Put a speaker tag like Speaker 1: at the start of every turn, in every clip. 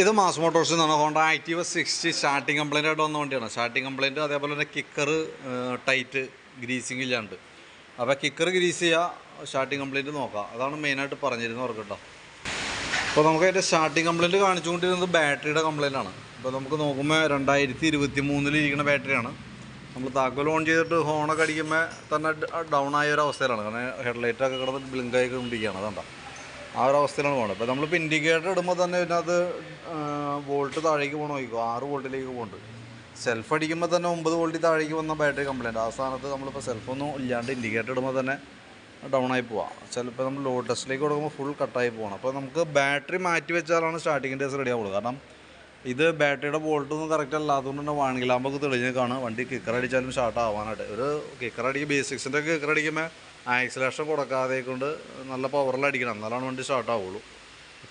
Speaker 1: ഇത് മാസ് മോട്ടോഴ്സിൽ നിന്നാണ് Honda Activa 60 starting complaint ആയിട്ട് വന്ന വണ്ടിയാണ്. സ്റ്റാർട്ടിങ് കംപ്ലൈൻറ്റ്, അതേപോലെ തന്നെ കിക്കർ ടൈറ്റ് ഗ്രീസിങ് ഇല്ലാണ്ട്. അപ്പോൾ കിക്കർ ഗ്രീസ് ചെയ്യുക, സ്റ്റാർട്ടിങ് കംപ്ലൈൻറ്റ് നോക്കുക, അതാണ് മെയിനായിട്ട് പറഞ്ഞിരുന്നത് കേട്ടോ. അപ്പോൾ നമുക്ക് അതിൻ്റെ സ്റ്റാർട്ടിങ് കംപ്ലൈൻറ്റ് കാണിച്ചുകൊണ്ടിരുന്നത് ബാറ്ററിയുടെ കംപ്ലൈൻ്റ് ആണ്. അപ്പോൾ നമുക്ക് നോക്കുമ്പോൾ 2023 ഇരിക്കുന്ന ബാറ്ററിയാണ്. നമ്മൾ താക്കോൽ ഓൺ ചെയ്തിട്ട് ഹോണൊക്കെ അടിക്കുമ്പോൾ തന്നെ ഡൗൺ ആയ ഒരു അവസ്ഥയിലാണ്. കാരണം ഹെഡ്ലൈറ്റൊക്കെ കിടന്ന് ബ്ലിങ്കായി കൊണ്ടിരിക്കുകയാണ്. അതുകൊണ്ടാണ് ആ ഒരു അവസ്ഥയിലാണ് പോകുന്നത്. ഇപ്പോൾ നമ്മളിപ്പോൾ ഇൻഡിക്കേറ്റർ ഇടുമ്പോൾ തന്നെ ഇതിനകത്ത് വോൾട്ട് താഴേക്ക് പോകണം, നോക്കിക്കോ 6 വോൾട്ടിലേക്ക് പോകുന്നുണ്ട്. സെൽഫ് അടിക്കുമ്പോൾ തന്നെ 9 വോൾട്ടിൽ താഴേക്ക് വന്ന ബാറ്ററി കംപ്ലൈൻറ്റ്. ആ സ്ഥാനത്ത് നമ്മളിപ്പോൾ സെൽഫൊന്നും ഇല്ലാണ്ട് ഇൻഡിക്കേറ്റർ ഇടുമ്പോൾ തന്നെ ഡൗൺ ആയി പോവാം. ചിലപ്പോൾ നമ്മൾ ലോഡ് ടെസ്റ്റിലേക്ക് കൊടുക്കുമ്പോൾ ഫുൾ കട്ടായി പോകണം. അപ്പോൾ നമുക്ക് ബാറ്ററി മാറ്റി വെച്ചാലാണ് സ്റ്റാർട്ടിങ്ങിൻ്റെ ദിവസം റെഡി ആവുള്ളൂ. കാരണം ഇത് ബാറ്ററിയുടെ വോൾട്ടൊന്നും കറക്റ്റ് അല്ലാത്തതുകൊണ്ട് തന്നെ വാണിംഗ് ലാമ്പൊക്കെ തെളിഞ്ഞേക്കാണ് വണ്ടി കിക്കർ അടിച്ചാലും സ്റ്റാർട്ട് ആവാനായിട്ട്. ഒരു കിക്കർ അടിക്കുക, ബേസിക്സിൻ്റെ കിക്കർ അടിക്കുമ്പോൾ ആക്സിലേഷൻ കൊടുക്കാതെ കൊണ്ട് നല്ല പവറിൽ അടിക്കണം, എന്നാലാണ് വണ്ടി സ്റ്റാർട്ട് ആവുള്ളൂ.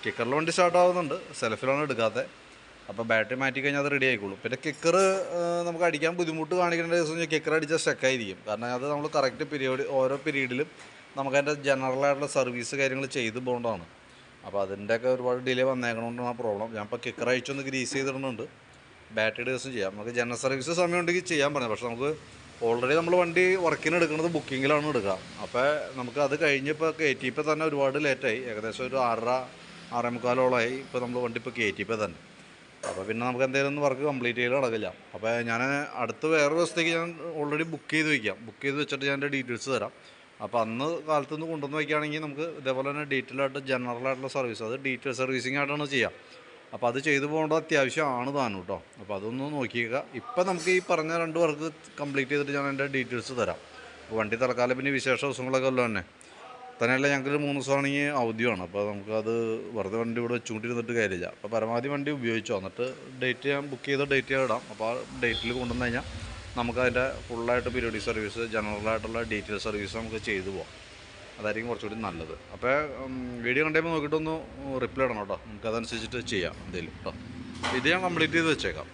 Speaker 1: കിക്കറിൽ വണ്ടി സ്റ്റാർട്ട് ആവുന്നുണ്ട്, സെൽഫിലാണ് എടുക്കാത്തത്. അപ്പോൾ ബാറ്ററി മാറ്റി കഴിഞ്ഞാൽ അത് റെഡി ആയിക്കോളും. പിന്നെ കിക്കർ നമുക്ക് അടിക്കാൻ ബുദ്ധിമുട്ട് കാണിക്കേണ്ട ദിവസം കിക്കർ അടിച്ചാൽ സ്റ്റക്കായിരിക്കും. കാരണം അത് നമ്മൾ കറക്റ്റ് പീരീഡ് ഓരോ പീരീഡിലും നമുക്കതിൻ്റെ ജനറലായിട്ടുള്ള സർവീസ് കാര്യങ്ങൾ ചെയ്ത് പോകേണ്ടതാണ്. അപ്പോൾ അതിൻ്റെയൊക്കെ ഒരുപാട് ഡിലേ വന്നേക്കണോണ്ടാണ് ആ പ്രോബ്ലം. ഞാനിപ്പോൾ കിക്കർ അഴിച്ചൊന്ന് ഗ്രീസ് ചെയ്തിടുന്നുണ്ട്. ബാറ്ററി ദിവസം ചെയ്യാം, നമുക്ക് ജനറൽ സർവീസ് സമയം ഉണ്ടെങ്കിൽ ചെയ്യാൻ പറഞ്ഞു. പക്ഷേ നമുക്ക് ഓൾറെഡി നമ്മൾ വണ്ടി വർക്കിന് എടുക്കുന്നത് ബുക്കിങ്ങിലാണ് എടുക്കുക. അപ്പോൾ നമുക്ക് അത് കഴിഞ്ഞിപ്പോൾ കയറ്റിയപ്പോൾ തന്നെ ഒരുപാട് ലേറ്റായി, ഏകദേശം ഒരു 6:30-6:45 ഇപ്പോൾ നമ്മൾ വണ്ടി ഇപ്പോൾ കയറ്റിയപ്പോൾ തന്നെ. അപ്പോൾ പിന്നെ നമുക്ക് എന്തെങ്കിലും വർക്ക് കംപ്ലീറ്റ് ചെയ്ത് നടക്കില്ല. അപ്പോൾ ഞാൻ അടുത്ത് വേറൊരു ദിവസത്തേക്ക് ഞാൻ ഓൾറെഡി ബുക്ക് ചെയ്ത് വയ്ക്കാം. ബുക്ക് ചെയ്ത് വെച്ചിട്ട് ഞാൻ എൻ്റെ ഡീറ്റെയിൽസ് തരാം. അപ്പോൾ അന്ന് കാലത്തുനിന്ന് കൊണ്ടുവന്ന് വയ്ക്കുകയാണെങ്കിൽ നമുക്ക് ഇതേപോലെ തന്നെ ഡീറ്റെയിലായിട്ട് ജനറലായിട്ടുള്ള സർവീസ്, അത് ഡീറ്റെയിൽ സർവീസിങ് ആയിട്ടാണ് ചെയ്യുക. അപ്പോൾ അത് ചെയ്തു പോകേണ്ടത് അത്യാവശ്യമാണ് താനും കേട്ടോ. അപ്പോൾ അതൊന്ന് നോക്കിയേക്കുക. ഇപ്പം നമുക്ക് ഈ പറഞ്ഞ 2 വർക്ക് കംപ്ലീറ്റ് ചെയ്തിട്ട് ഞാൻ എൻ്റെ ഡീറ്റെയിൽസ് തരാം. വണ്ടി തൽക്കാലം പിന്നെ വിശേഷ ദിവസങ്ങളൊക്കെ ഉള്ളത് തന്നെയല്ല, ഞങ്ങൾക്ക് 3 ദിവസമാണെങ്കിൽ അവധിയാണ്. അപ്പോൾ നമുക്കത് വെറുതെ വണ്ടി ഇവിടെ വെച്ചുകൊണ്ടിരുന്നിട്ട് കാര്യമില്ല. അപ്പോൾ പരമാവധി വണ്ടി ഉപയോഗിച്ചോ, എന്നിട്ട് ഡേറ്റ് ഞാൻ ബുക്ക് ചെയ്ത ഡേറ്റ് ഞാൻ ഇടാം. അപ്പോൾ ആ ഡേറ്റിൽ കൊണ്ടുവന്ന് കഴിഞ്ഞാൽ നമുക്കതിൻ്റെ ഫുള്ളായിട്ട് പീരിയോഡിക് സർവീസ്, ജനറലായിട്ടുള്ള ഡീറ്റെയിൽ സർവീസ് നമുക്ക് ചെയ്തു പോകാം. അതായിരിക്കും കുറച്ചുകൂടി നല്ലത്. അപ്പോൾ വീഡിയോ കണ്ടുമ്പോൾ നോക്കിയിട്ടൊന്ന് റിപ്ലൈ ഇടണം കേട്ടോ. നമുക്കതനുസരിച്ചിട്ട് ചെയ്യാം എന്തെങ്കിലും കേട്ടോ. ഇത് ഞാൻ കംപ്ലീറ്റ് ചെയ്ത് വെച്ചേക്കാം.